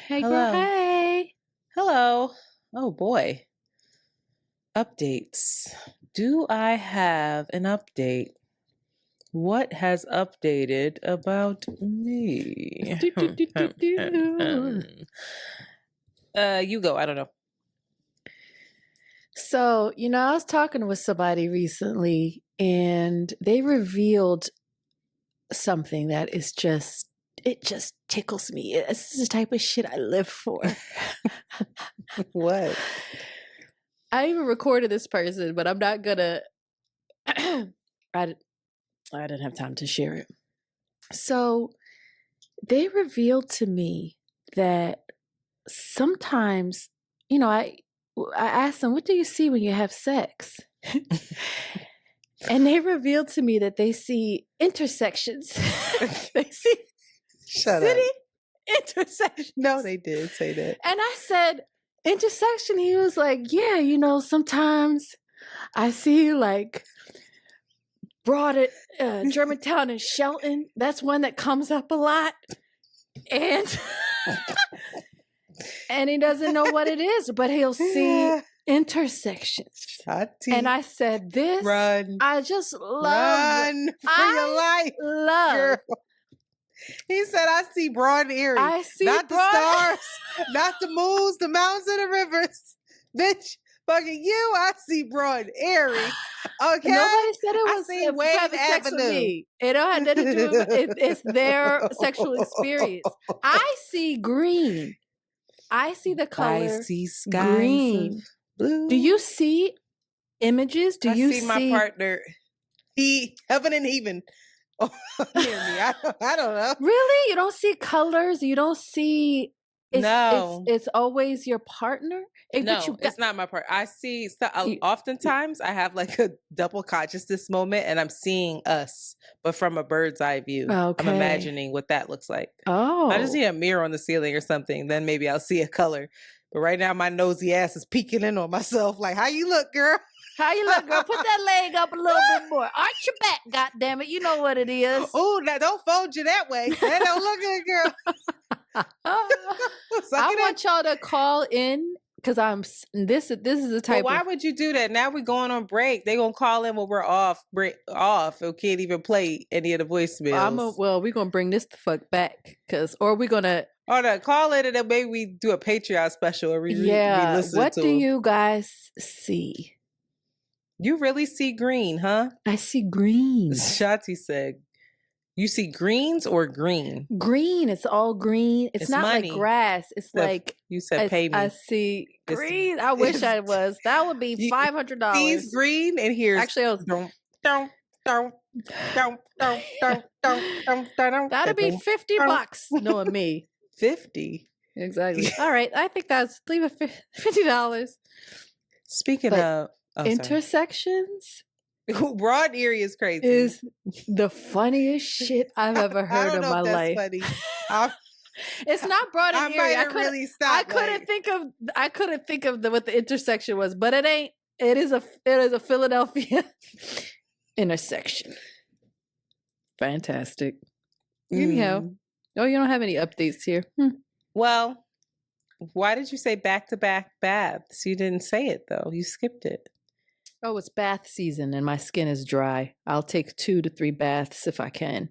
Hey, girl, Hello. hey. Hello. Oh boy. Updates. Do I have an update? What has updated about me? Do, do, do, do, do. You go. I don't know. So, I was talking with somebody recently and they revealed something that is it just tickles me. It's the type of shit I live for. What? I even recorded this person, but I'm not gonna, I didn't have time to share it. So, they revealed to me that sometimes, I asked them, "What do you see when you have sex?" And they revealed to me that they see intersections. They see Shut city up. intersections. No, they did say that. And I said, "Intersection?" He was like, "Yeah, sometimes I see like Broad Germantown and Shelton. That's one that comes up a lot." And and he doesn't know what it is, but he'll see intersections. Shanti. And I said, "This, Run. I just love. Run for your life. Love. Girl. He said, I see Broad and Erie. I see not broad- the stars, not the moons, the mountains, and the rivers. Bitch, fucking you, I see Broad and Erie. Okay? Nobody said it I was see Wave having sex with Avenue. me. It don't have nothing to do with it's their sexual experience. I see green. I see the color I see skies green. of blue. Do you see images? Do you see my partner? Heaven and heaven. Oh, near me. I don't know. Really? You don't see colors? You don't see No. It's always your partner? No, it's not my part. I see oftentimes I have like a double consciousness moment and I'm seeing us, but from a bird's eye view. Okay. I'm imagining what that looks like. Oh. I just see a mirror on the ceiling or something. Then maybe I'll see a color. But right now my nosy ass is peeking in on myself. Like, how you look, girl? How you look, girl? Put that leg up a little bit more. Arch your back, goddammit. You know what it is. Oh, now don't fold you that way. That don't look good, girl. I want y'all to call in because this is the type. But why would you do that? Now we're going on break. They gonna call in when we're off. We can't even play any of the voicemails. We're gonna bring this the fuck back or we're gonna. Oh no, call in and then maybe we do a Patreon special or re-listen What to do them. you guys see? You really see green, huh? I see green. Shanti said, "You see greens or green? Green. It's all green. It's not money. Like grass. It's like you said. Pay me. I see green. I wish I was. That would be $500. He's green and here's actually. That'd be $50. Knowing me, 50 exactly. All right, I think leave it $50. Speaking of intersections, Broad Erie is crazy. Is the funniest shit I've ever heard in my life. Funny. It's not Broad and Erie. I couldn't think of what the intersection was, but it ain't. It is a Philadelphia intersection. Fantastic. Anyhow, you don't have any updates here. Well, why did you say back-to-back baths? You didn't say it though. You skipped it. Oh, it's bath season and my skin is dry. I'll take 2 to 3 baths if I can.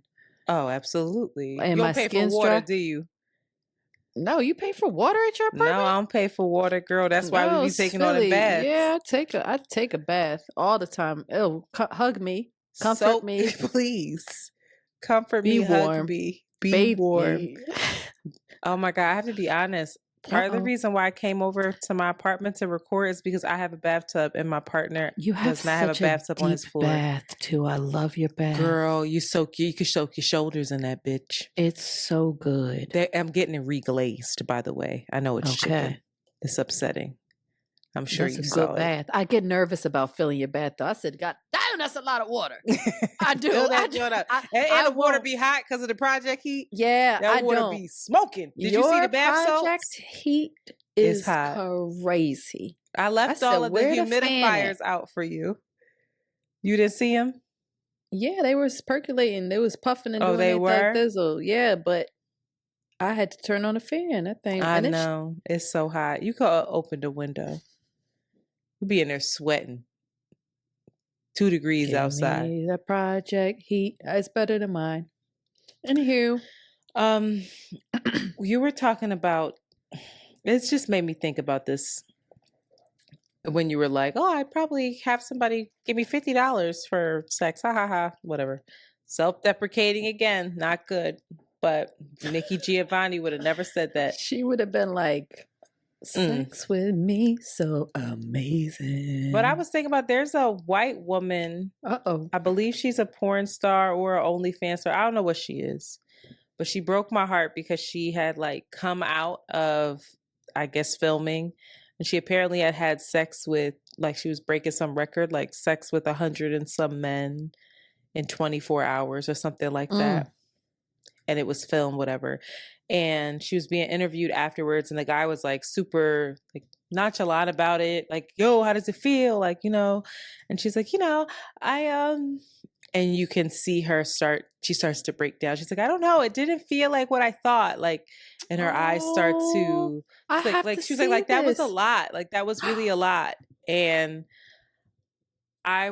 Oh, absolutely. And you don't pay for water, do you? No, you pay for water at your apartment? No, I don't pay for water, girl. That's why we be taking all the baths. Yeah, I take a bath all the time. Oh, hug me. Comfort me. Please. Comfort me, hug me. Be warm. Oh my God, I have to be honest. Part of the reason why I came over to my apartment to record is because I have a bathtub and my partner does not have a bathtub on his floor. Bath too. I love your bath. Girl, you can soak your shoulders in that bitch. It's so good. I'm getting it reglazed, by the way. I know it's chicken. It's upsetting. I'm sure you saw it. Bath. I get nervous about filling your bath though. I said, God damn, that's a lot of water. I do. And the water be hot because of the project heat. Yeah, that water be smoking. Did you see the bath salts? Project heat is crazy. I left all of the humidifiers out for you. You didn't see them? Yeah, they were percolating. They was puffing and doing they were? Thizzle. Yeah, but I had to turn on a fan. That thing. I know. It's so hot. You could open the window. You'd be in there sweating. 2 degrees outside. Me the project heat. It's better than mine. Anywho. You were talking about, it's just made me think about this when you were like, oh, I'd probably have somebody give me $50 for sex. Ha ha ha. Whatever. Self-deprecating again. Not good. But Nikki Giovanni would have never said that. She would have been like, sex with me, so amazing. But I was thinking about, there's a white woman. I believe she's a porn star or an OnlyFans star. I don't know what she is. But she broke my heart because she had like come out of, I guess, filming. And she apparently had sex with, like, she was breaking some record, like sex with 100 and some men in 24 hours or something like that. And it was filmed, whatever. And she was being interviewed afterwards. And the guy was like super like nonchalant about it. Like, yo, how does it feel? Like, you know, and she's like, you know, and you can see her she starts to break down. She's like, I don't know. It didn't feel like what I thought. Like, and her eyes start to, she was like, that was a lot. Like, that was really a lot. And I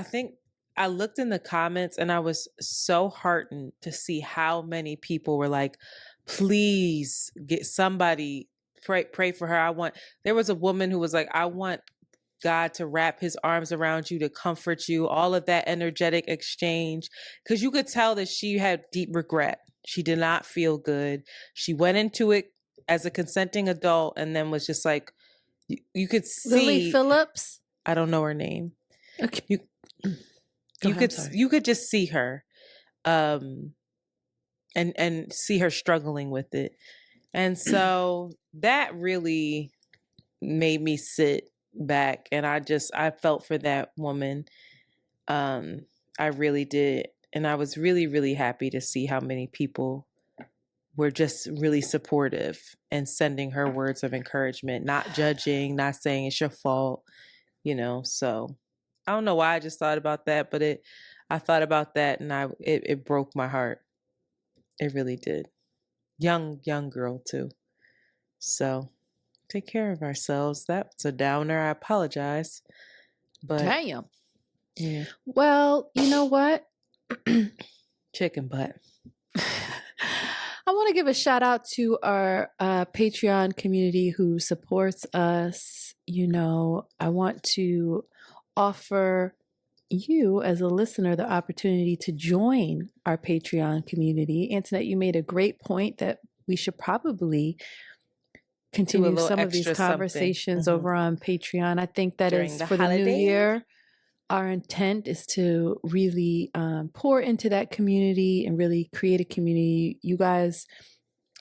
think I looked in the comments and I was so heartened to see how many people were like, please get somebody, pray for her. There was a woman who was like, I want God to wrap his arms around you, to comfort you, all of that energetic exchange. Because you could tell that she had deep regret. She did not feel good. She went into it as a consenting adult and then was just like, you could see. Lily Phillips? I don't know her name. Okay. You could just see her and see her struggling with it. And so that really made me sit back, and I felt for that woman. I really did. And I was really, really happy to see how many people were just really supportive and sending her words of encouragement, not judging, not saying it's your fault, you know. So I don't know why I just thought about that, but I thought about that and it broke my heart. It really did. Young girl too. So take care of ourselves. That's a downer. I apologize. But damn. Yeah. Well, you know what? Chicken butt. I want to give a shout out to our Patreon community who supports us. You know, I want to offer you as a listener the opportunity to join our Patreon community. Antoinette, you made a great point that we should probably continue some of these conversations over on Patreon. I think that during is for the new year. Our intent is to really pour into that community and really create a community. You guys,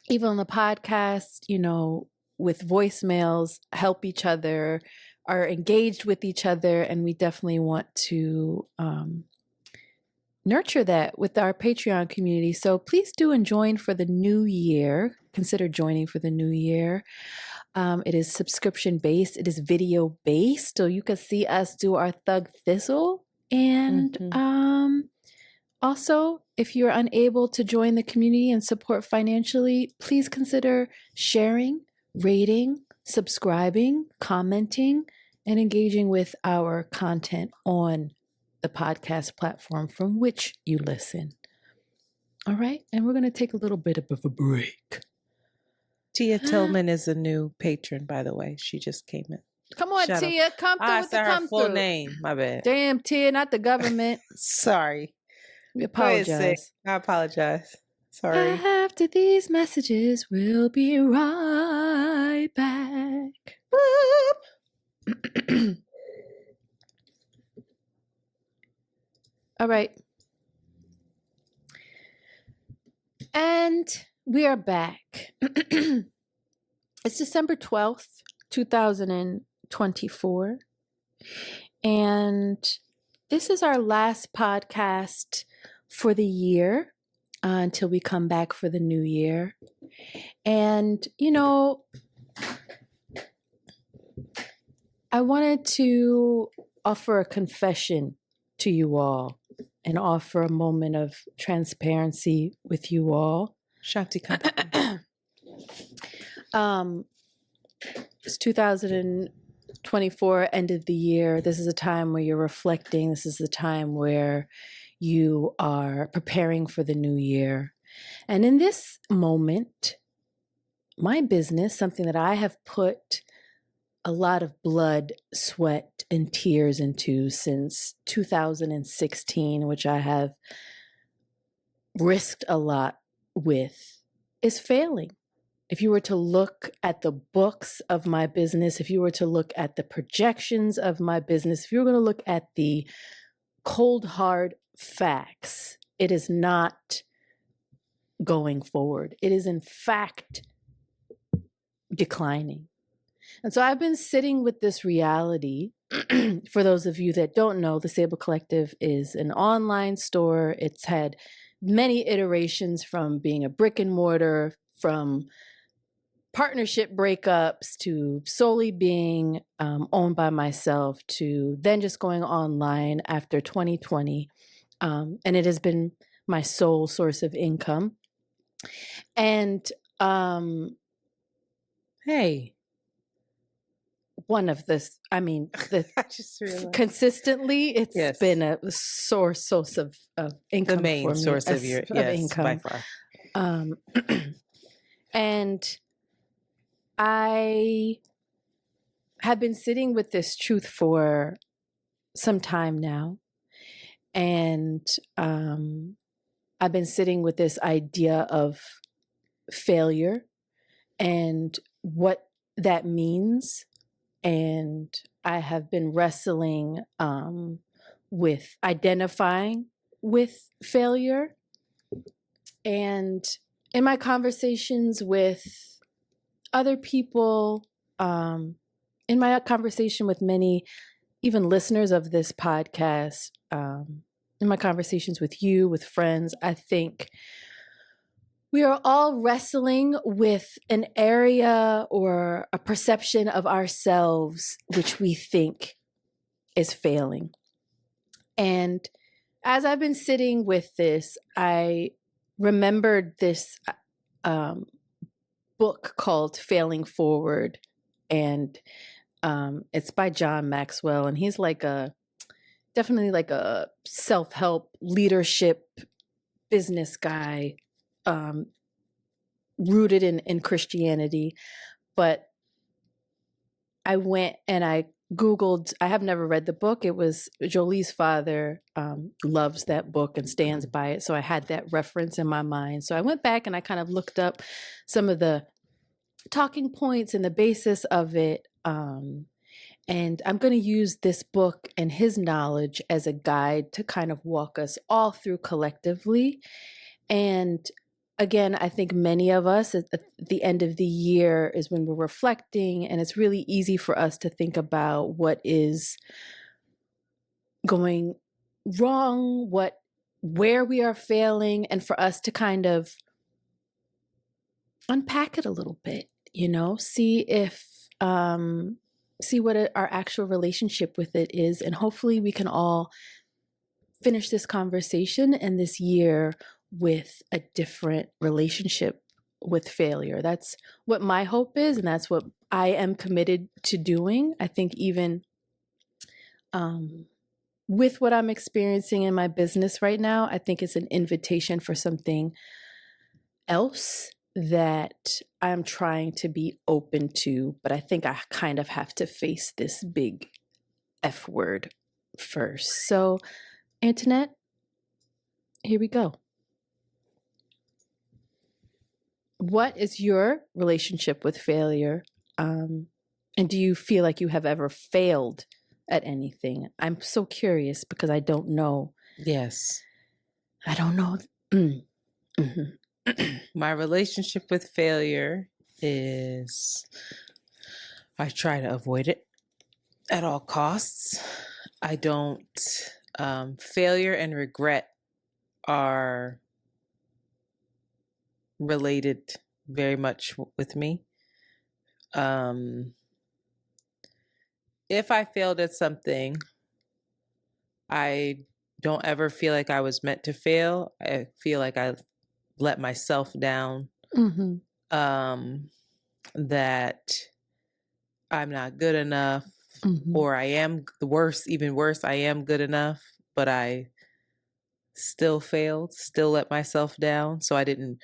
even on the podcast, you know, with voicemails, help each other, are engaged with each other. And we definitely want to nurture that with our Patreon community. So please do and join for the new year. Consider joining for the new year. It is subscription based. It is video based. So you can see us do our Thug Thistle. And also, if you're unable to join the community and support financially, please consider sharing, rating, subscribing, commenting, and engaging with our content on the podcast platform from which you listen. All right. And we're going to take a little bit of a break. Tia Tillman is a new patron, by the way. She just came in. Come on, Tia. Come through with the come through. Her full name. My bad. Damn, Tia, not the government. Sorry. We apologize. I apologize. Sorry. After these messages, we'll be right back. All right. And we are back. It's December 12th, 2024. And this is our last podcast for the year until we come back for the new year. And, you know, I wanted to offer a confession to you all and offer a moment of transparency with you all. Shanti, It's 2024, end of the year. This is a time where you're reflecting. This is the time where you are preparing for the new year. And in this moment, my business, something that I have put a lot of blood, sweat, and tears into since 2016, which I have risked a lot with, is failing. If you were to look at the books of my business, if you were to look at the projections of my business, if you were going to look at the cold, hard facts, it is not going forward. It is, in fact, declining. And so I've been sitting with this reality. For those of you that don't know, the Sable Collective is an online store. It's had many iterations, from being a brick and mortar, from partnership breakups, to solely being owned by myself, to then just going online after 2020. And it has been my sole source of income. And hey, one of this, I just realized. Consistently, it's been a source of income. The main for me, source of your income by far. And I have been sitting with this truth for some time now. And I've been sitting with this idea of failure and what that means. And I have been wrestling with identifying with failure. And in my conversations with other people, in my conversation with many, even listeners of this podcast, in my conversations with you, with friends, I think we are all wrestling with an area or a perception of ourselves which we think is failing. And as I've been sitting with this, I remembered this book called Failing Forward. And it's by John Maxwell. And he's definitely like a self-help leadership business guy, rooted in Christianity. But I went and I Googled, I have never read the book. It was Jolie's father loves that book and stands by it. So I had that reference in my mind. So I went back and I kind of looked up some of the talking points and the basis of it. And I'm going to use this book and his knowledge as a guide to kind of walk us all through collectively. And again, I think many of us at the end of the year is when we're reflecting, and it's really easy for us to think about what is going wrong, where we are failing, and for us to kind of unpack it a little bit, see what our actual relationship with it is. And hopefully we can all finish this conversation and this year with a different relationship with failure. That's what my hope is, and that's what I am committed to doing. I think even with what I'm experiencing in my business right now, I think it's an invitation for something else that I'm trying to be open to, but I think I kind of have to face this big F word first. So, Antoinette, here we go. What is your relationship with failure? And do you feel like you have ever failed at anything? I'm so curious because I don't know. Yes. I don't know. Mm-hmm. My relationship with failure is I try to avoid it at all costs. I don't. Failure and regret are related very much with me. If I failed at something, I don't ever feel like I was meant to fail. I feel like I let myself down, that I'm not good enough, or I am even worse, I am good enough, but I still failed, still let myself down. So I didn't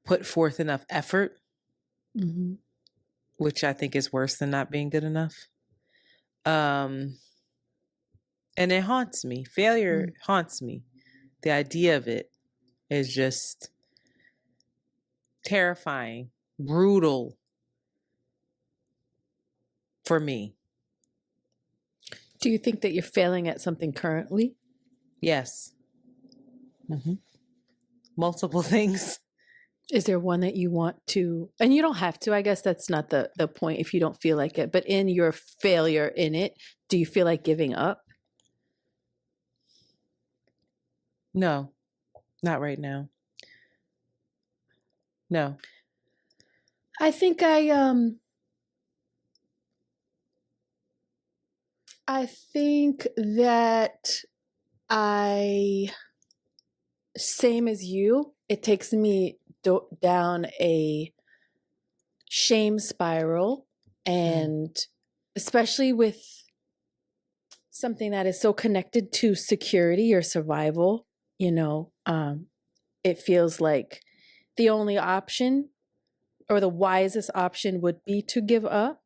put forth enough effort, which I think is worse than not being good enough. And it haunts me. Failure haunts me. The idea of it is just terrifying, brutal for me. Do you think that you're failing at something currently? Yes. Multiple things. Is there one that you want to, and you don't have to, I guess that's not the point if you don't feel like it, but in your failure in it, do you feel like giving up? No, not right now. No. I think I think that same as you, it takes me down a shame spiral, and especially with something that is so connected to security or survival, it feels like the only option or the wisest option would be to give up.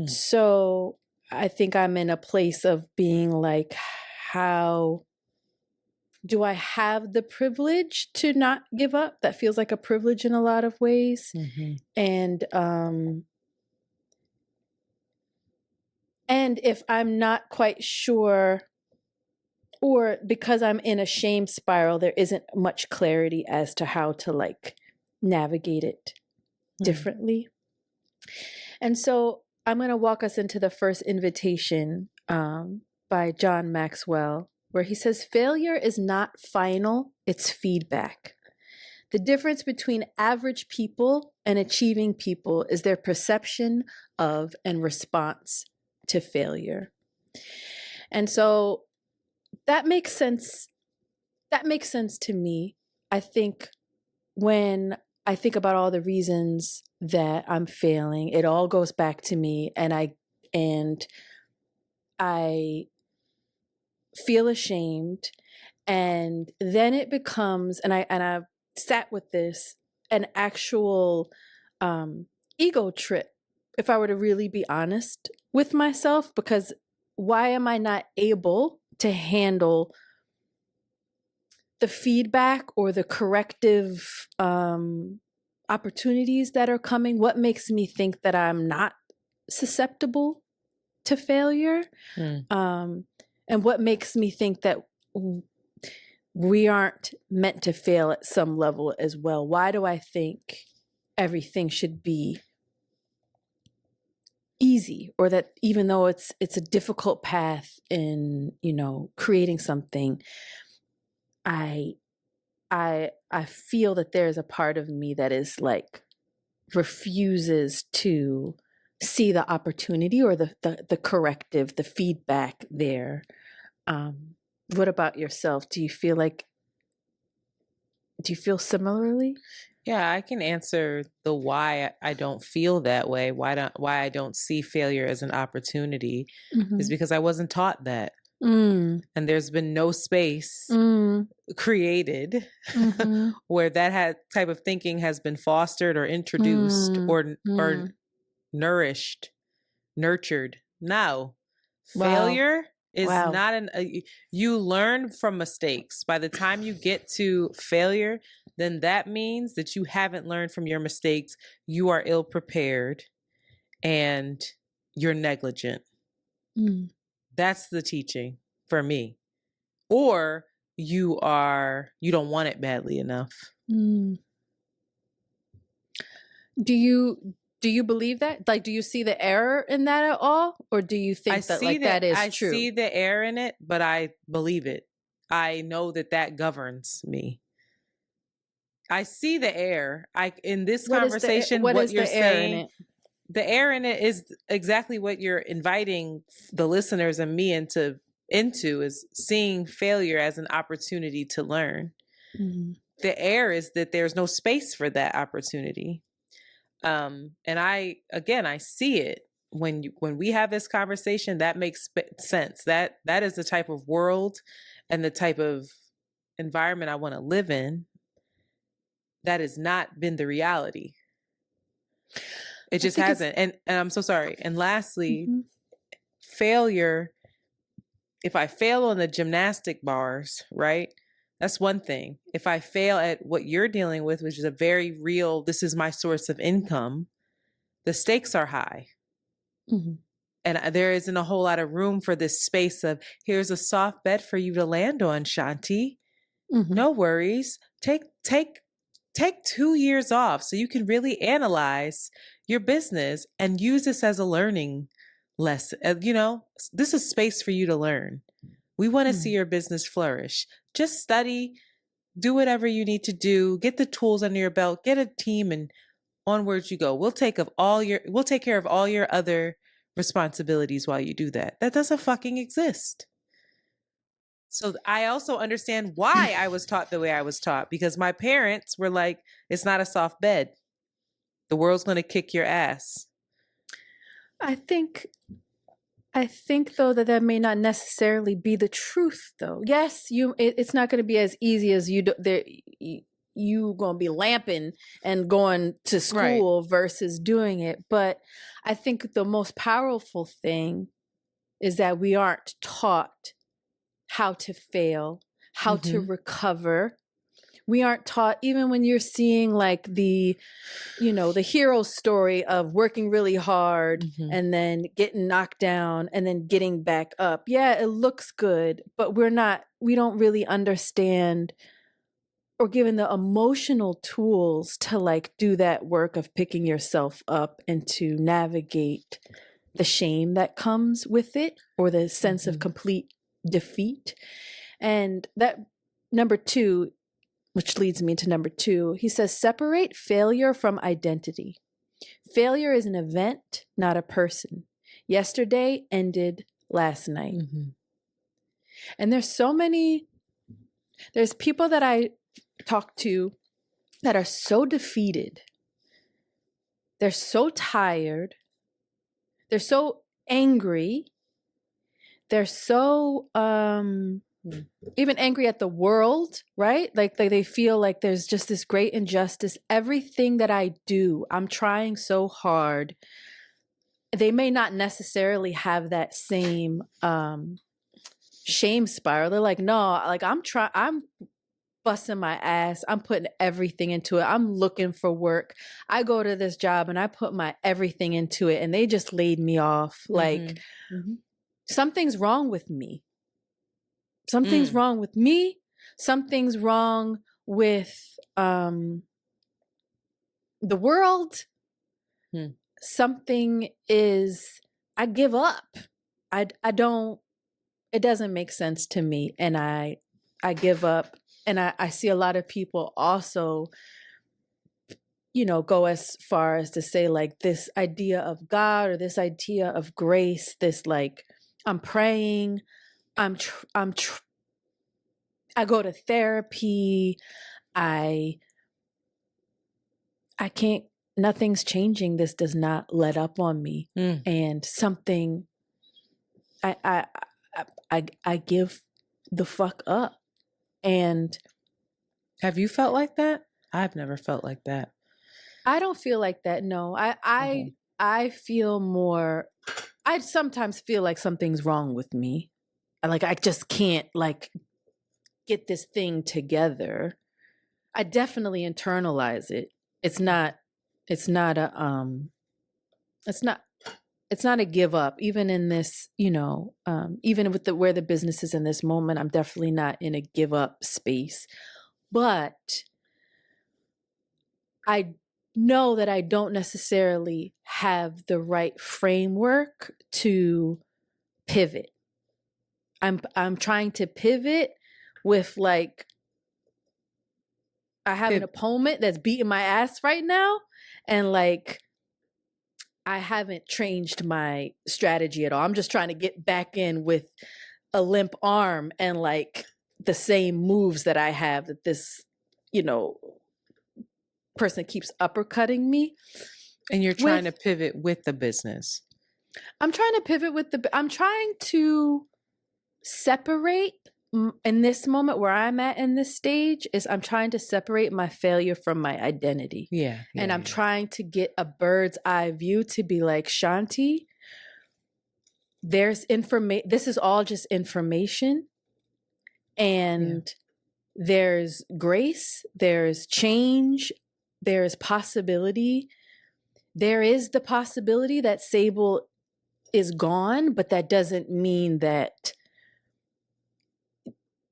So I think I'm in a place of being like, how do I have the privilege to not give up? That feels like a privilege in a lot of ways. And if I'm not quite sure, or because I'm in a shame spiral, there isn't much clarity as to how to like navigate it differently. And so I'm going to walk us into the first invitation by John Maxwell, where he says, failure is not final, it's feedback. The difference between average people and achieving people is their perception of and response to failure. And so that makes sense. That makes sense to me. I think when I think about all the reasons that I'm failing, it all goes back to me, and I feel ashamed, and then it becomes, and I sat with this, an actual ego trip, if I were to really be honest with myself, because why am I not able to handle the feedback or the corrective opportunities that are coming? What makes me think that I'm not susceptible to failure? And what makes me think that we aren't meant to fail at some level as well? Why do I think everything should be easy, or that even though it's a difficult path in, creating something, I feel that there's a part of me that is like refuses to see the opportunity or the corrective, the feedback there. What about yourself? Do you feel similarly? Yeah, I can answer the why I don't feel that way. Why I don't see failure as an opportunity is because I wasn't taught that. And there's been no space created where that type of thinking has been fostered or introduced or nourished, nurtured. No. Failure is not you learn from mistakes. By the time you get to failure, then that means that you haven't learned from your mistakes. You are ill prepared and you're negligent. That's the teaching for me. Or you don't want it badly enough. Do you believe that? Like, do you see the error in that at all? Or do you think that is true? I see the error in it, but I believe it. I know that governs me. I see the error. In this conversation, what you're saying, the error in it is exactly what you're inviting the listeners and me into is seeing failure as an opportunity to learn. the air is that there's no space for that opportunity. And I see it when we have this conversation. That makes sense. That is the type of world and the type of environment I want to live in. That has not been the reality. It just hasn't. And I'm so sorry. And lastly, failure. If I fail on the gymnastic bars, right? That's one thing. If I fail at what you're dealing with, which is a very real, this is my source of income, the stakes are high. Mm-hmm. And there isn't a whole lot of room for this space of, here's a soft bed for you to land on, Shanti. Mm-hmm. No worries. Take 2 years off so you can really analyze your business and use this as a learning lesson. This is space for you to learn. We want to see your business flourish. Just study, do whatever you need to do, get the tools under your belt, get a team, and onwards you go. We'll take care of all your other responsibilities while you do that. That doesn't fucking exist. So I also understand why I was taught the way I was taught, because my parents were like, it's not a soft bed. The world's going to kick your ass. I think though that may not necessarily be the truth though. Yes, it's not going to be as easy as you going to be lamping and going to school versus doing it. But I think the most powerful thing is that we aren't taught how to fail, how to recover. We aren't taught, even when you're seeing like the hero story of working really hard and then getting knocked down and then getting back up. Yeah, it looks good, but we don't really understand or given the emotional tools to like do that work of picking yourself up and to navigate the shame that comes with it or the sense of complete defeat. And that number 2, which leads me to number 2, he says, separate failure from identity. Failure is an event, not a person. Yesterday ended last night. And there's people that I talk to that are so defeated. They're so tired. They're so angry. They're so even angry at the world, right? Like they feel like there's just this great injustice. Everything that I do, I'm trying so hard. They may not necessarily have that same shame spiral. They're like, no, like I'm busting my ass. I'm putting everything into it. I'm looking for work. I go to this job and I put my everything into it and they just laid me off. Like something's wrong with me. Something's wrong with me. Something's wrong with the world. Something is, I give up. I don't, it doesn't make sense to me. And I give up. And I see a lot of people also, go as far as to say like this idea of God or this idea of grace, this like, I'm praying, I go to therapy. I can't, nothing's changing. This does not let up on me. And something, I give the fuck up. And have you felt like that? I've never felt like that. I don't feel like that. No, I feel more, I sometimes feel like something's wrong with me. Like I just can't like get this thing together. I definitely internalize it. It's not a give up. Even in this, even with where the business is in this moment, I'm definitely not in a give up space. But I know that I don't necessarily have the right framework to pivot. I'm trying to pivot with like, I have an opponent that's beating my ass right now. And like, I haven't changed my strategy at all. I'm just trying to get back in with a limp arm and like the same moves that I have that this, person keeps uppercutting me. And you're trying to pivot with the business. I'm trying to pivot I'm trying to separate in this moment where I'm at in this stage is I'm trying to separate my failure from my identity. Yeah. And I'm trying to get a bird's eye view to be like, Shanti, there's information. This is all just information. And there's grace, there's change, there's possibility. There is the possibility that Sable is gone, but that doesn't mean that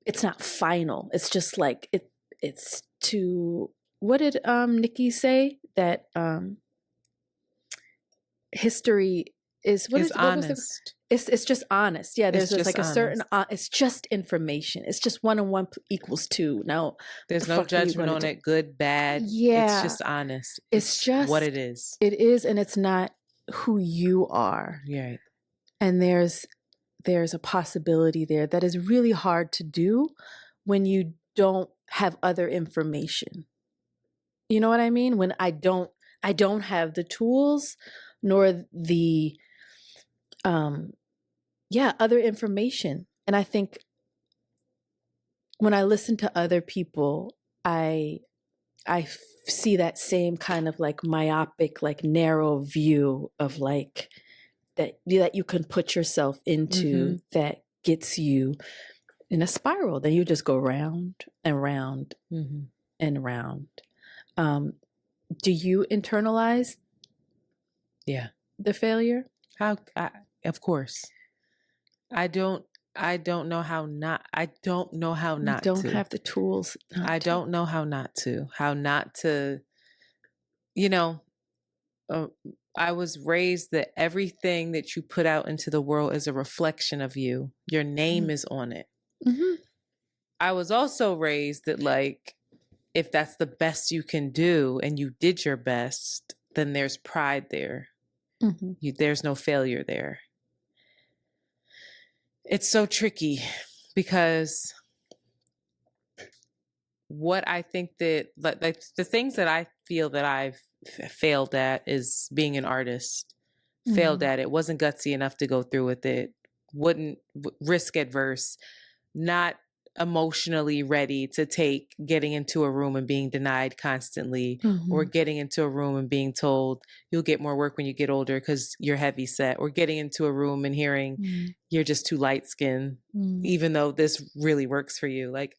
it's not final. It's just like it's to, what did Nikki say? That history is honest. It's just honest. Yeah, there's just like honest. A certain it's just information. It's just 1 and 1 equals 2. Now there's no judgment on it, good, bad. Yeah. It's just honest. It's just what it is. It is, and it's not who you are. Right. And there's a possibility there that is really hard to do when you don't have other information. You know what I mean? When I don't have the tools nor the other information. And I think when I listen to other people, I see that same kind of like myopic, like narrow view of like that you can put yourself into that gets you in a spiral. Then you just go round and round and round. Do you internalize the failure? Of course. I don't know how not You don't have the tools. I don't know how not to. I was raised that everything that you put out into the world is a reflection of you. Your name is on it. I was also raised that like, if that's the best you can do and you did your best, then there's pride there. There's no failure there. It's so tricky because what I think that like the things that I feel that I've failed at is being an artist. Failed at it, wasn't gutsy enough to go through with it, wouldn't risk adverse, not emotionally ready to take getting into a room and being denied constantly, or getting into a room and being told you'll get more work when you get older because you're heavy set, or getting into a room and hearing you're just too light skinned, even though this really works for you. Like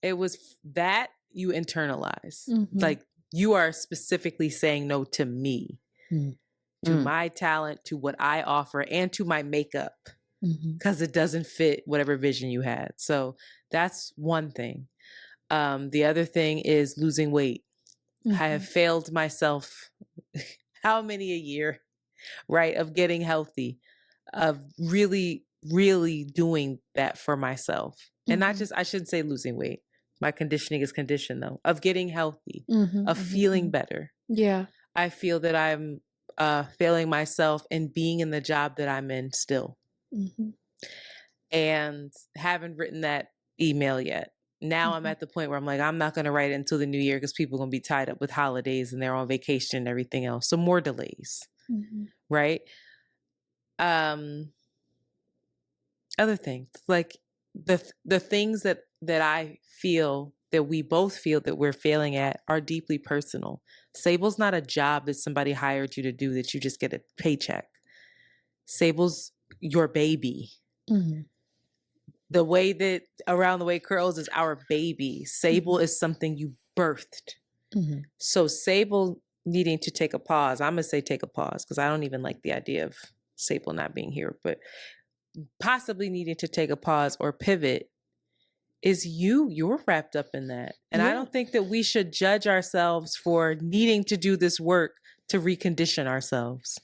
it was that you internalize, like you are specifically saying no to me, to my talent, to what I offer, and to my makeup. Because it doesn't fit whatever vision you had. So that's one thing. The other thing is losing weight. I have failed myself how many a year, right? Of getting healthy, of really, really doing that for myself. And not just, I shouldn't say losing weight. My conditioning is conditioned though, of getting healthy, of feeling better. Yeah. I feel that I'm failing myself in being in the job that I'm in still. And haven't written that email yet. Now I'm at the point where I'm like, I'm not going to write it until the new year because people are going to be tied up with holidays and they're on vacation and everything else. So more delays, right? Other things like the things that I feel that we both feel that we're failing at are deeply personal. Sable's not a job that somebody hired you to do that you just get a paycheck. Sable's your baby. The way that Around the Way Curls is our baby. Sable is something you birthed. So Sable needing to take a pause, I'm going to say take a pause because I don't even like the idea of Sable not being here, but possibly needing to take a pause or pivot is you're wrapped up in that. And I don't think that we should judge ourselves for needing to do this work to recondition ourselves.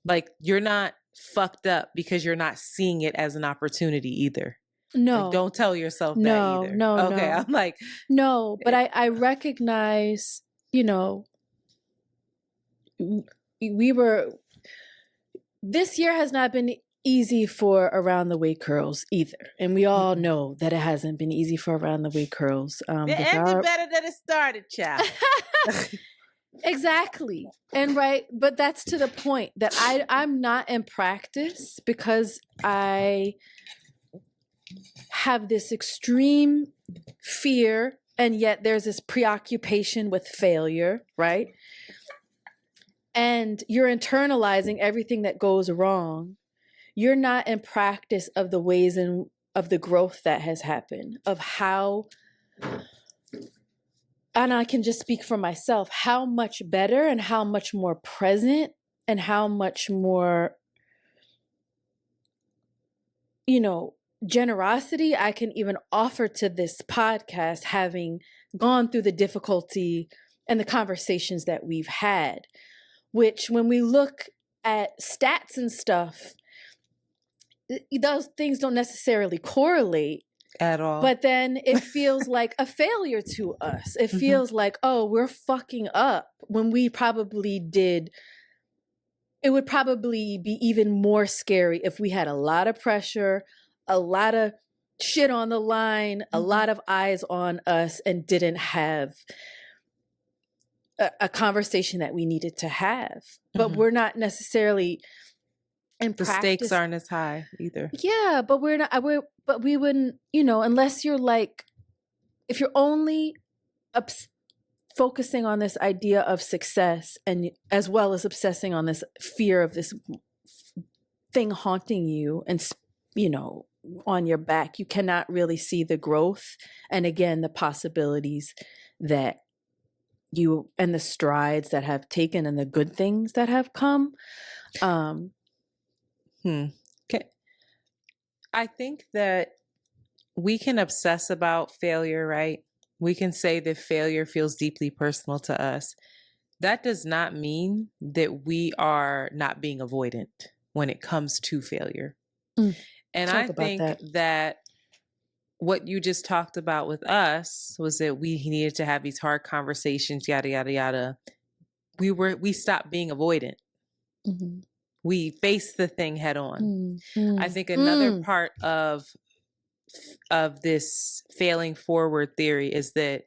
Like you're not fucked up because you're not seeing it as an opportunity either. No. Like, don't tell yourself that either. No. Okay, I'm like... No, but I recognize, this year has not been easy for Around the Way Curls either. And we all know that it hasn't been easy for Around the Way Curls. It ended better than it started, child. Exactly. And but that's to the point that I'm not in practice because I have this extreme fear, and yet there's this preoccupation with failure, right? And you're internalizing everything that goes wrong. You're not in practice of the ways of the growth that has happened, of how, and I can just speak for myself, how much better and how much more present and how much more, generosity I can even offer to this podcast, having gone through the difficulty and the conversations that we've had, which when we look at stats and stuff, those things don't necessarily correlate at all. But then it feels like a failure to us. It feels like, oh, we're fucking up when we probably did. It would probably be even more scary if we had a lot of pressure, a lot of shit on the line, a lot of eyes on us, and didn't have a conversation that we needed to have. But we're not necessarily in the practice. Stakes aren't as high either. Yeah, but but we wouldn't, unless you're like, if you're only focusing on this idea of success and as well as obsessing on this fear of this thing haunting you and, on your back, you cannot really see the growth. And again, the possibilities that you and the strides that have taken and the good things that have come. I think that we can obsess about failure, right? We can say that failure feels deeply personal to us. That does not mean that we are not being avoidant when it comes to failure. And I think that what you just talked about with us was that we needed to have these hard conversations, yada, yada, yada. We stopped being avoidant. We faced the thing head on. I think another part of this failing forward theory is that,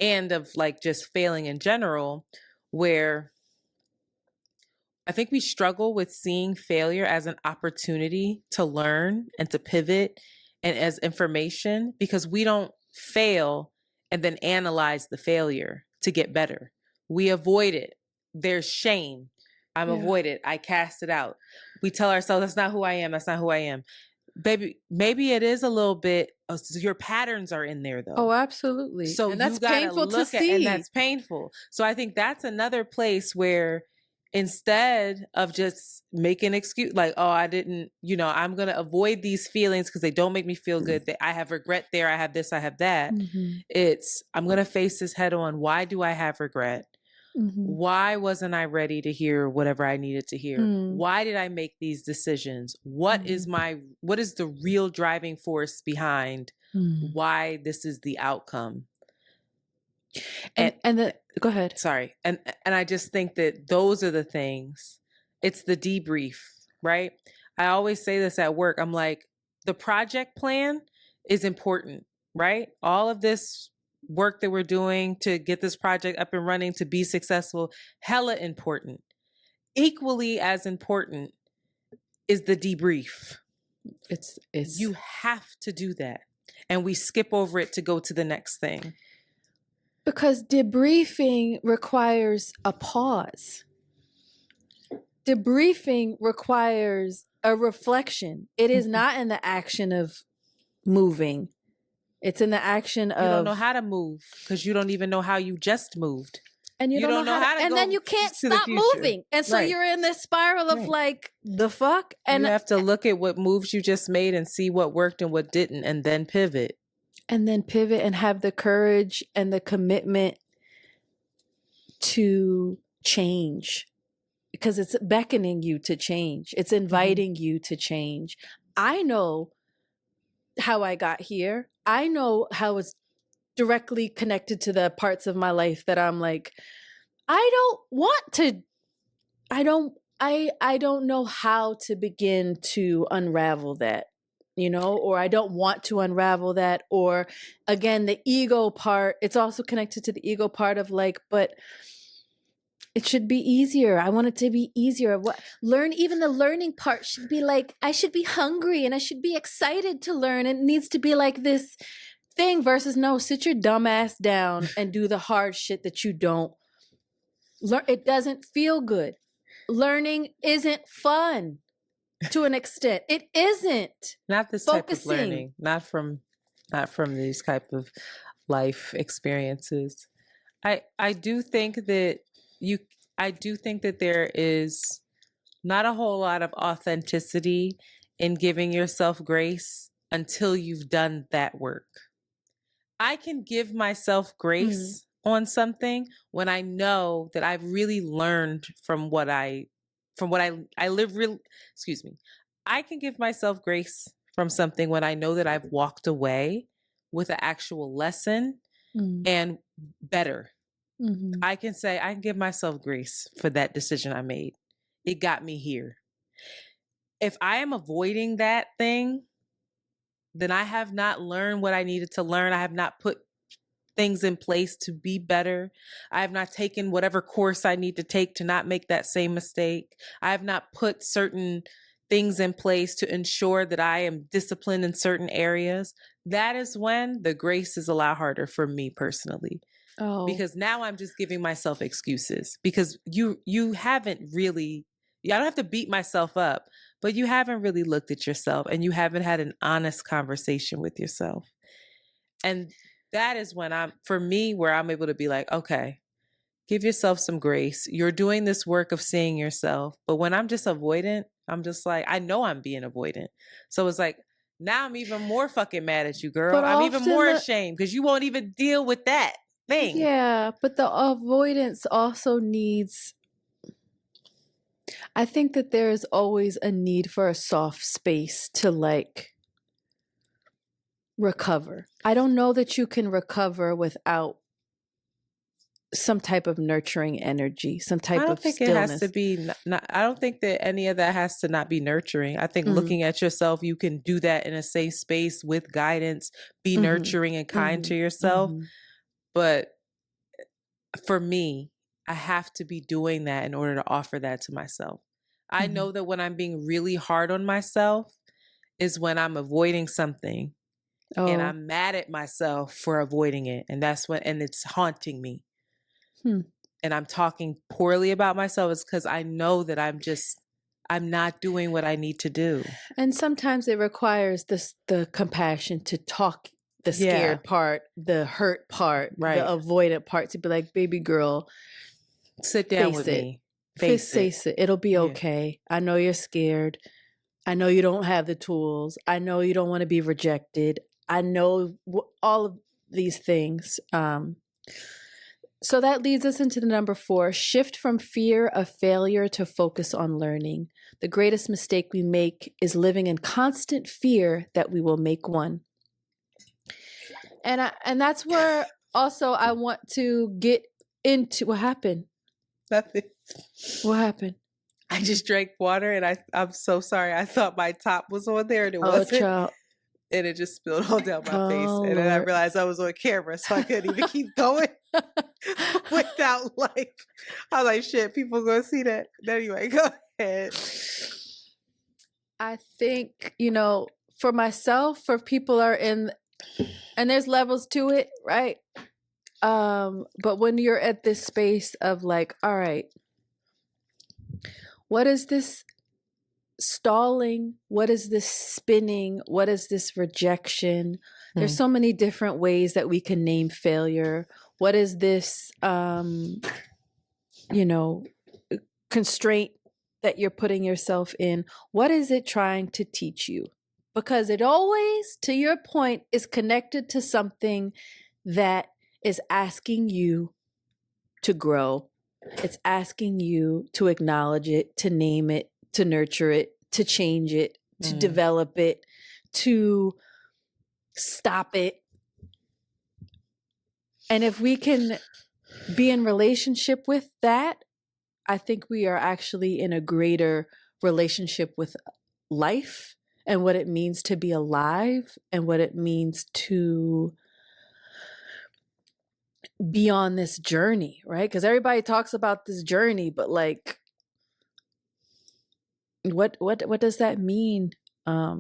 and of like just failing in general, where I think we struggle with seeing failure as an opportunity to learn and to pivot and as information, because we don't fail and then analyze the failure to get better. We avoid it. There's shame. I'm avoided. I cast it out. We tell ourselves, that's not who I am. That's not who I am. Baby, maybe it is a little bit, your patterns are in there though. Oh, absolutely. So and that's you gotta painful look to at, see. and that's painful. So I think that's another place where instead of just making excuse, like, oh, I didn't, I'm going to avoid these feelings because they don't make me feel good. That I have regret there. I have this, I have that. It's, I'm going to face this head on. Why do I have regret? Why wasn't I ready to hear whatever I needed to hear? Why did I make these decisions? What is the real driving force behind why this is the outcome? Go ahead. Sorry. And I just think that those are the things. It's the debrief, right? I always say this at work. I'm like, the project plan is important, right? All of this work that we're doing to get this project up and running, to be successful, hella important. Equally as important is the debrief. It's you have to do that. And we skip over it to go to the next thing. Because debriefing requires a pause. Debriefing requires a reflection. It is not in the action of moving. It's in the action of... You don't know how to move because you don't even know how you just moved. And you don't know how to... And then you can't stop moving. And so you're in this spiral of like, the fuck? And you have to look at what moves you just made and see what worked and what didn't, and then pivot. And then pivot and have the courage and the commitment to change. Because it's beckoning you to change. It's inviting you to change. I know how I got here. I know how it's directly connected to the parts of my life that I'm like, I don't I don't know how to begin to unravel that, or I don't want to unravel that. Or again, the ego part, it's also connected to the ego part of like, but it should be easier. I want it to be easier. Even the learning part should be like, I should be hungry and I should be excited to learn. It needs to be like this thing versus no, sit your dumb ass down and do the hard shit that you don't learn. It doesn't feel good. Learning isn't fun to an extent. It isn't. Not this type of learning. Not from these type of life experiences. I do think that there is not a whole lot of authenticity in giving yourself grace until you've done that work. I can give myself grace on something when I know that I've really learned from what I live real. Excuse me. I can give myself grace from something when I know that I've walked away with an actual lesson and better. Mm-hmm. I can say I can give myself grace for that decision I made. It got me here. If I am avoiding that thing, then I have not learned what I needed to learn. I have not put things in place to be better. I have not taken whatever course I need to take to not make that same mistake. I have not put certain things in place to ensure that I am disciplined in certain areas. That is when the grace is a lot harder for me personally. Oh. Because now I'm just giving myself excuses because you haven't really, I don't have to beat myself up, but you haven't really looked at yourself and you haven't had an honest conversation with yourself. And that is when where I'm able to be like, okay, give yourself some grace. You're doing this work of seeing yourself. But when I'm just avoidant, I'm just like, I know I'm being avoidant. So it's like, now I'm even more fucking mad at you, girl. I'm even more ashamed because you won't even deal with that thing. Yeah, but the avoidance also needs, I think that there is always a need for a soft space to like recover. I don't know that you can recover without some type of nurturing energy, some type of stillness. It has to be I don't think that any of that has to not be nurturing. I think looking at yourself, you can do that in a safe space with guidance, be nurturing and kind to yourself. But for me, I have to be doing that in order to offer that to myself. I know that when I'm being really hard on myself is when I'm avoiding something and I'm mad at myself for avoiding it. And and it's haunting me. And I'm talking poorly about myself is because I know that I'm not doing what I need to do. And sometimes it requires the compassion to talk the scared part, the hurt part, the avoidant part, to be like, baby girl, sit down with me. Face it. It'll be okay. I know you're scared. I know you don't have the tools. I know you don't want to be rejected. I know all of these things. So that leads us into the number 4, shift from fear of failure to focus on learning. The greatest mistake we make is living in constant fear that we will make one. And that's where also I want to get into what happened. Nothing. What happened? I just drank water and I'm so sorry. I thought my top was on there and it wasn't. Child. And it just spilled all down my face. And then I realized I was on camera, so I couldn't even keep going without I was like, shit, people gonna see that. Anyway, go ahead. I think, for myself, for people are in, and there's levels to it, right? But when you're at this space of like, all right, what is this stalling? What is this spinning? What is this rejection? There's so many different ways that we can name failure. What is this, constraint that you're putting yourself in? What is it trying to teach you? Because it always, to your point, is connected to something that is asking you to grow. It's asking you to acknowledge it, to name it, to nurture it, to change it, to develop it, to stop it. And if we can be in relationship with that, I think we are actually in a greater relationship with life and what it means to be alive and what it means to be on this journey, right? Because everybody talks about this journey, but like, what does that mean? Are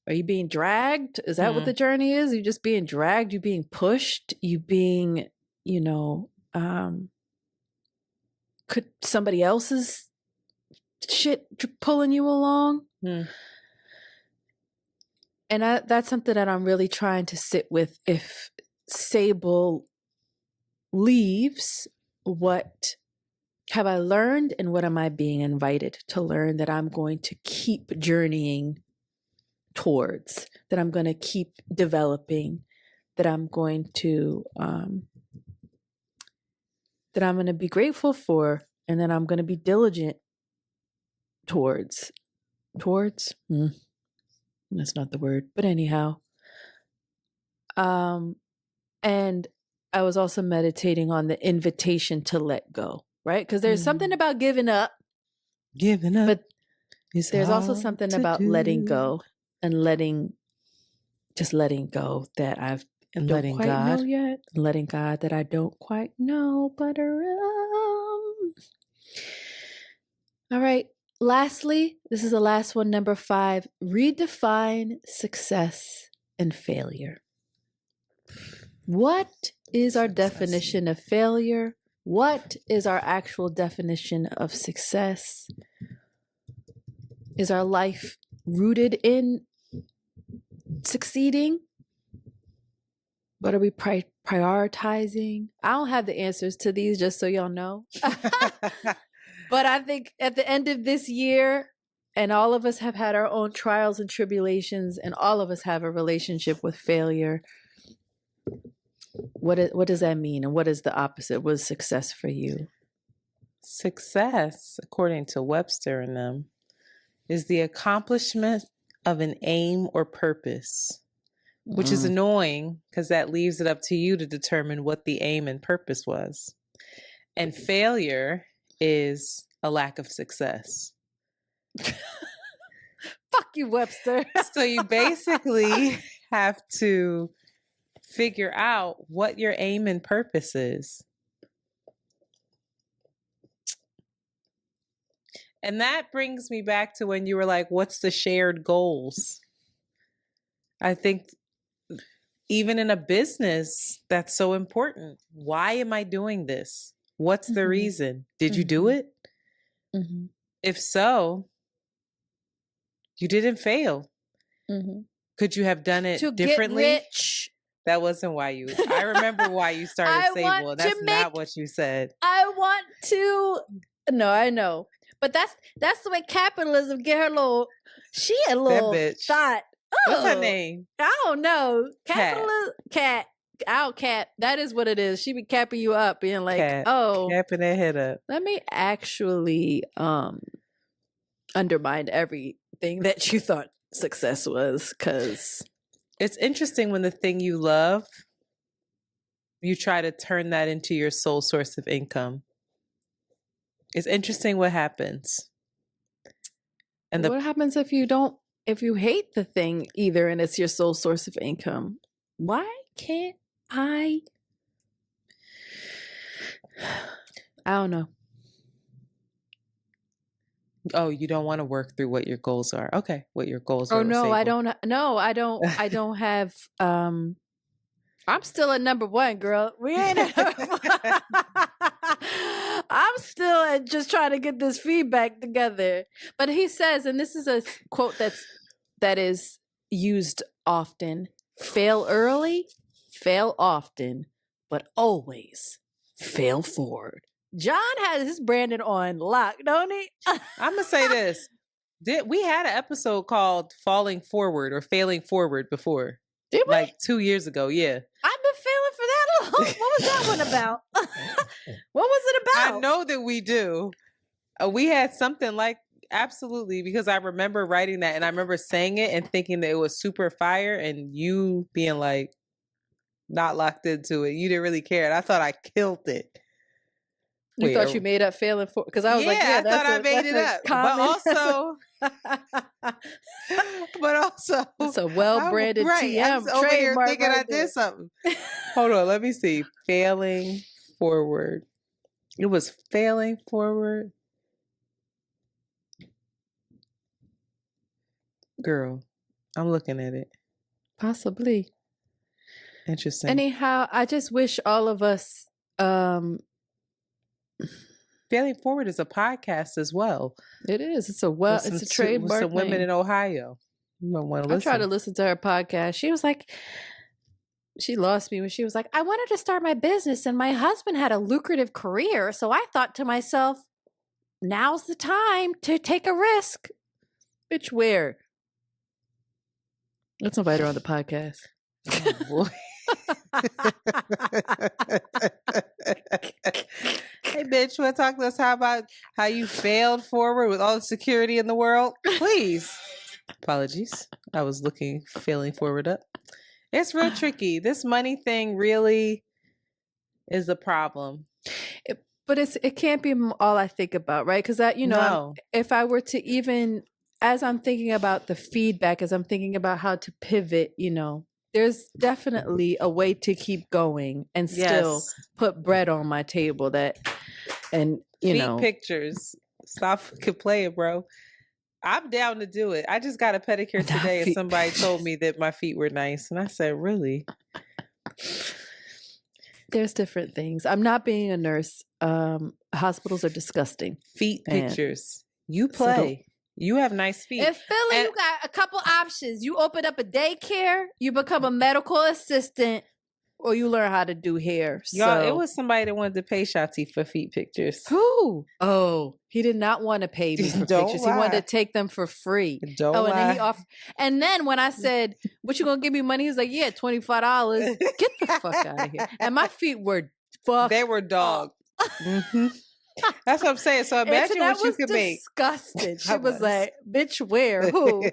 you being dragged? Is that what the journey is? You just being dragged? You being pushed? You being, could somebody else's shit pulling you along? And that's something that I'm really trying to sit with. If Sable leaves, what have I learned and what am I being invited to learn that I'm going to keep journeying towards, that I'm going to keep developing, that I'm going to be grateful for, and that I'm going to be diligent towards. That's not the word, but anyhow. And I was also meditating on the invitation to let go, right? Because there's something about giving up, but there's also something about letting go and letting go that I don't quite know yet. Letting God that I don't quite know, but all right. Lastly, this is the last one, number 5. Redefine success and failure. What is our definition of failure? What is our actual definition of success? Is our life rooted in succeeding? What are we prioritizing? I don't have the answers to these, just so y'all know. But I think at the end of this year, and all of us have had our own trials and tribulations, and all of us have a relationship with failure. What does that mean? And what is the opposite? What is success for you? Success, according to Webster and them, is the accomplishment of an aim or purpose, which is annoying because that leaves it up to you to determine what the aim and purpose was. And failure is a lack of success. Fuck you, Webster. So you basically have to figure out what your aim and purpose is. And that brings me back to when you were like, what's the shared goals? I think even in a business, that's so important. Why am I doing this? What's the reason? Did you do it? If so, you didn't fail. Could you have done it differently? Get rich. That wasn't why you. I remember why you started Sable. And that's not what you said. I want to. No, I know, but that's the way capitalism get her little. She a little thought. What's her name? I don't know. Capitalism cat. I'll cap. That is what it is. She be capping you up, being like, capping that head up. Let me actually undermine everything that you thought success was, because it's interesting when the thing you love, you try to turn that into your sole source of income. It's interesting what happens. And what happens if you hate the thing either and it's your sole source of income? Why can't I don't know. Oh, you don't want to work through what your goals are. Okay. What your goals are. Oh, no, I don't. No, I don't. I don't have. I'm still at number 1, girl. We ain't. I'm still at just trying to get this feedback together. But he says, and this is a quote that is used often: fail early, fail often, but always fail forward. John has his branding on lock, don't he? I'm going to say this. We had an episode called Falling Forward or Failing Forward before. Did we? Like 2 years ago, yeah. I've been failing for that long. What was that one about? What was it about? I know that we do. We had something like, absolutely, because I remember writing that and I remember saying it and thinking that it was super fire and you being like, not locked into it. You didn't really care. And I thought I killed it. You thought you made up failing forward? Because I was like, yeah, I thought I made it up. But also, it's a well-branded TM I'm over here thinking right I did something. Hold on, let me see. Failing forward. It was failing forward. Girl, I'm looking at it. Possibly. Interesting. Anyhow, I just wish all of us. Failing Forward is a podcast as well. It is. It's a trademark with some women in Ohio. I tried to listen to her podcast. She was like, she lost me when she was like, I wanted to start my business and my husband had a lucrative career. So I thought to myself, now's the time to take a risk. Bitch, where? Let's invite her on the podcast. Oh, boy. Hey, bitch, want to talk to us about how you failed forward with all the security in the world? Please. Apologies. I was failing forward up. It's real tricky. This money thing really is a problem. But it can't be all I think about, right? Because if I were to even, as I'm thinking about the feedback, as I'm thinking about how to pivot, there's definitely a way to keep going and still put bread on my table feet pictures. Stop fucking playing, bro. I'm down to do it. I just got a pedicure today and somebody told me that my feet were nice. And I said, really? There's different things. I'm not being a nurse. Hospitals are disgusting. Feet pictures. You play. You have nice feet. In Philly, you got a couple options. You open up a daycare, you become a medical assistant, or you learn how to do hair. Y'all, it was somebody that wanted to pay Shanti for feet pictures. Who? Oh, he did not want to pay me for pictures. Lie. He wanted to take them for free. Lie. And then when I said, "What you gonna give me money?" He was like, "Yeah, $25." Get the fuck out of here. And my feet were fucked. They were dog. Mm-hmm. That's what I'm saying. So imagine what you could make. Disgusted. She was like, "Bitch, where? Who?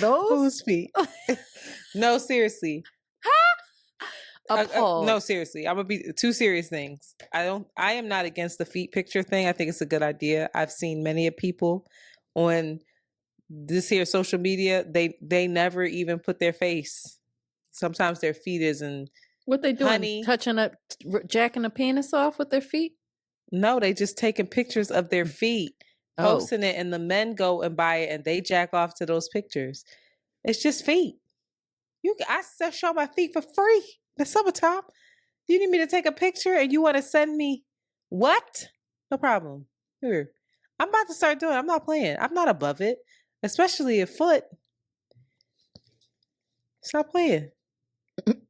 Those? Whose feet?" No, seriously. No, seriously. I'm gonna be two serious things. I am not against the feet picture thing. I think it's a good idea. I've seen many of people on this here social media. They never even put their face. Sometimes their feet isn't. What they doing? Honey, jacking a penis off with their feet? No, they just taking pictures of their feet, posting it, and the men go and buy it, and they jack off to those pictures. It's just feet. I show my feet for free. The summertime. You need me to take a picture, and you want to send me what? No problem. Here, I'm about to start doing it. I'm not playing. I'm not above it, especially a foot. Stop playing.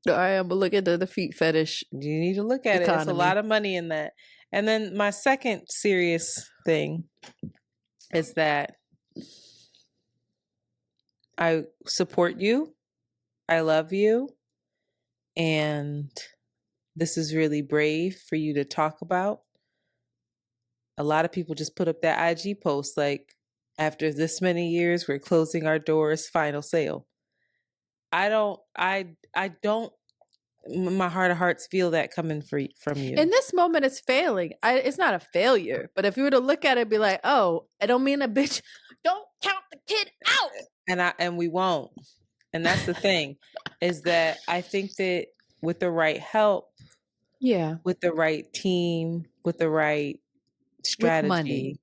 I am look into the feet fetish. You need to look at it. There's a lot of money in that. And then my second serious thing is that I support you. I love you. And this is really brave for you to talk about. A lot of people just put up that IG post like, after this many years, we're closing our doors, final sale. I don't, my heart of hearts feel that coming from you. In this moment, it's failing. It's not a failure. But if you were to look at it, be like, oh, I don't mean a bitch. Don't count the kid out. And we won't. And that's the thing, is that I think that with the right help, with the right team, with the right strategy,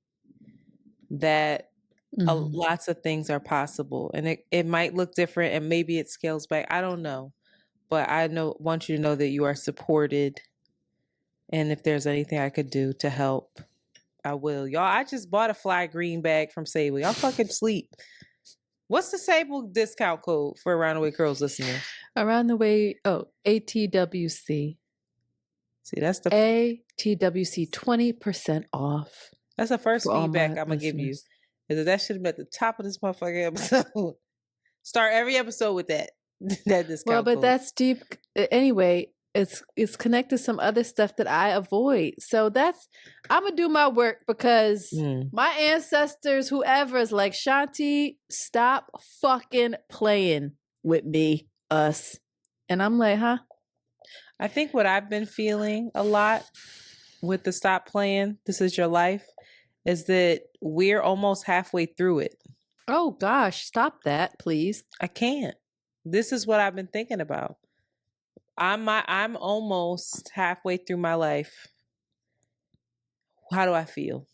that lots of things are possible. And it might look different, and maybe it scales back. I don't know. But I want you to know that you are supported. And if there's anything I could do to help, I will. Y'all, I just bought a fly green bag from Sable. Y'all fucking sleep. What's the Sable discount code for Around the Way Curls listening? Around the Way, ATWC. See, that's the ATWC 20% off. That's the first feedback I'm going to give you. Is that should have been at the top of this motherfucking episode. Start every episode with that. That discount well, but code. That's deep. Anyway, it's connected to some other stuff that I avoid. So I'm gonna do my work because my ancestors, whoever is like, Shanti, stop fucking playing with me, us. And I'm like, huh? I think what I've been feeling a lot with the Stop Playing, This Is Your Life, is that we're almost halfway through it. Oh gosh, stop that, please. I can't. This is what I've been thinking about. I'm almost halfway through my life. How do I feel?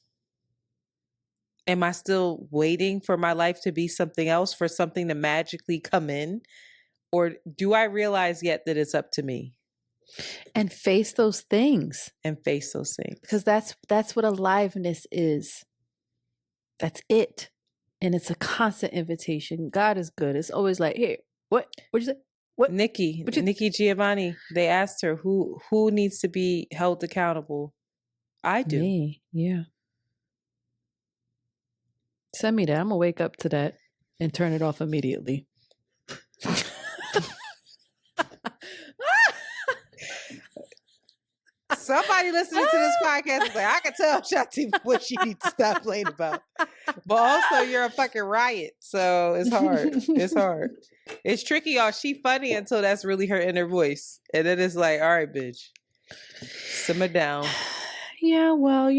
Am I still waiting for my life to be something else, for something to magically come in? Or do I realize yet that it's up to me? And face those things. Because that's what aliveness is. That's it. And it's a constant invitation. God is good. It's always like, here, what'd you say? What? Nikki Giovanni, they asked her who needs to be held accountable. I do. Me, yeah. Send me that. I'm gonna wake up to that and turn it off immediately. Somebody listening to this podcast is like, I can tell Shanti what she needs to stop playing about. But also, you're a fucking riot, so it's hard. It's hard. It's tricky, y'all. She funny until that's really her inner voice, and then it's like, all right, bitch, simmer down. Yeah, well,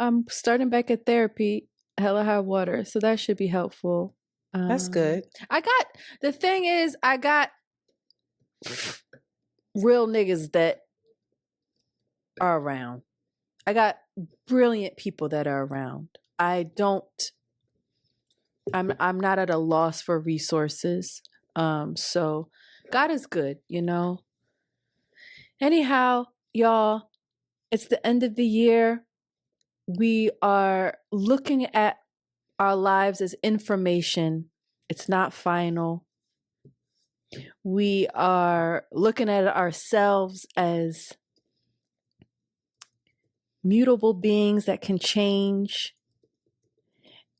I'm starting back at therapy, hella high water, so that should be helpful. That's good. I got real niggas that are around. I got brilliant people that are around. I'm not at a loss for resources. So God is good, Anyhow, y'all, it's the end of the year. We are looking at our lives as information. It's not final. We are looking at ourselves as mutable beings that can change.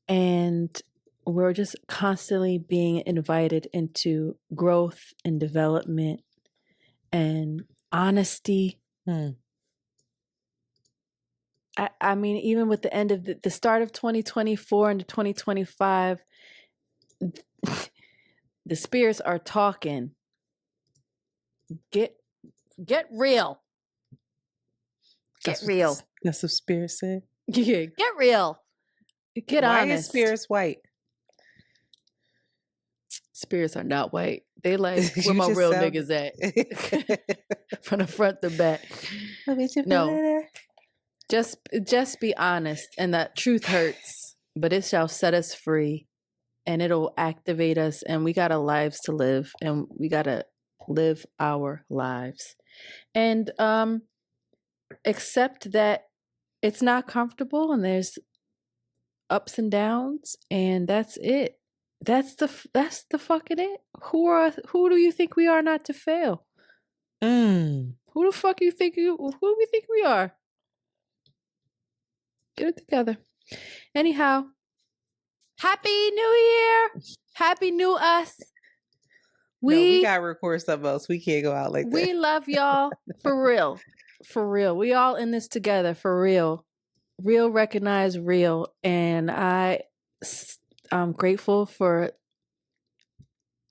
And we're just constantly being invited into growth and development and honesty. I mean, even with the end of the start of 2024 into 2025, the spirits are talking. Get real. Get real. That's what spirit said. Yeah, get real. Get honest. Why is spirits white? Spirits are not white. They like, where my real niggas at? From the front to back. No. Just be honest, and that truth hurts, but it shall set us free, and it'll activate us, and we got our lives to live, and we got to live our lives. And accept that it's not comfortable, and there's ups and downs, and that's it. That's the fucking it. Who do you think we are not to fail? Who the fuck who do we think we are? Get it together. Anyhow, Happy New Year. Happy New Us. We gotta record something else. We can't go out like that. We love y'all. For real. For real. We all in this together. For real. Real recognize real. And I'm grateful for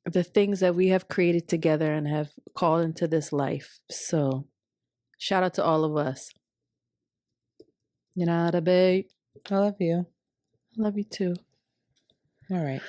the things that we have created together and have called into this life. So shout out to all of us. You know, babe. I love you. I love you too. All right.